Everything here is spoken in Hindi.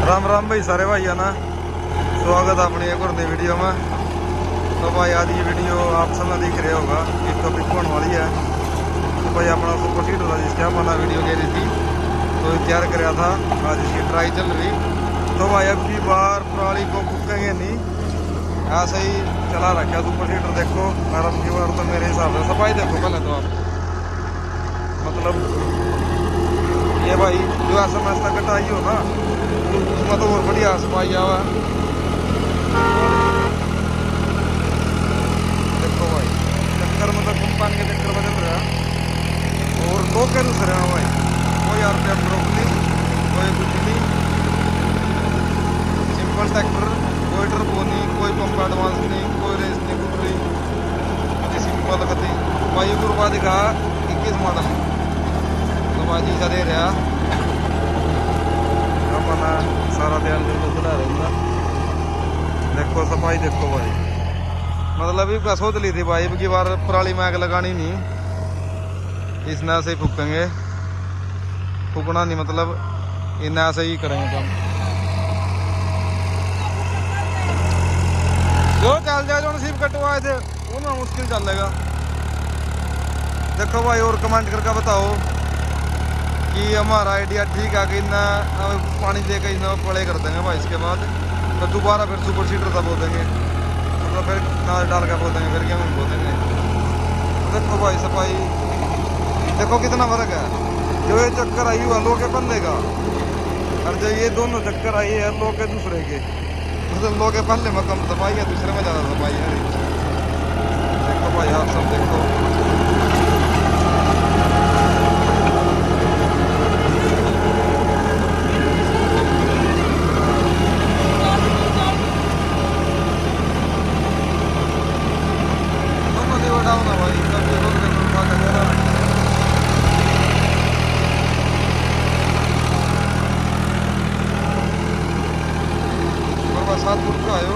राम राम भाई सारे भाई ना स्वागत है अपनी एक और नई वीडियो में। तो भाई आज ये वीडियो आप सब दिख रहे होगा एक टॉपिक होने वाली है। तो भाई अपना सुपर सीटर था जिसके अपना वीडियो ले रही थी तो तैयार कराया था, आज इसकी ट्राई चल रही। तो भाई अब की बार पराली को फूकेंगे नहीं, ऐसे ही चला रखा सुपर सीटर। देखो अब की बार तो मेरे हिसाब से सफाई देखो पहले तो आप, मतलब ये भाई जो ऐसा मैसा कटाई हो ना तो उसमें तो और बढ़िया सफाई आवा। देखो भाई चक्कर में तो कंपनी के चक्कर बदल रहा और लोग क्या दूसरे हैं भाई, कोई आरपीएम ड्रॉप नहीं, कोई कुछ नहीं, सिंपल ट्रैक्टर, कोई टर्बो नहीं, कोई पंप एडवांस नहीं, कोई रेस नहीं कुछ नहीं, सिंपल गति भाई। गुरुबा दिखा 21 मॉडल तो भाई जी दे रहा अपना सारा ध्यान बिल्कुल चला रहा। देखो सफाई देखो भाई, मतलब भी सोच ली थी भाई की बार पराली मैग लगानी नहीं, इसने ऐसे ही फूकेंगे, फूकना नहीं मतलब इन्हें ऐसे ही करेंगे काम। जो चल जाए जो नसीब कटवाए थे उन्हें मुश्किल चलेगा। देखो भाई और कमेंट करके बताओ कि हमारा आइडिया ठीक है कि इन्ना पानी दे के इन्हें पड़े कर देंगे भाई, इसके बाद तो दोबारा फिर सुपर सीटर था बो देंगे, मतलब फिर नाल डाल के बो देंगे, फिर गेहूँ बो देंगे। तो देखो भाई सफाई देखो कितना फर्क है। जो ये चक्कर आई हुआ लो के पल्ले का और जो ये दोनों चक्कर आई है लो के दूसरे के, मतलब लो के पल्ले में कम सफाई है, दूसरे में ज़्यादा सफाई है। देखो भाई आप सब देखो डाउन है भाई, कभी लोग देखो सात फुट का आयो।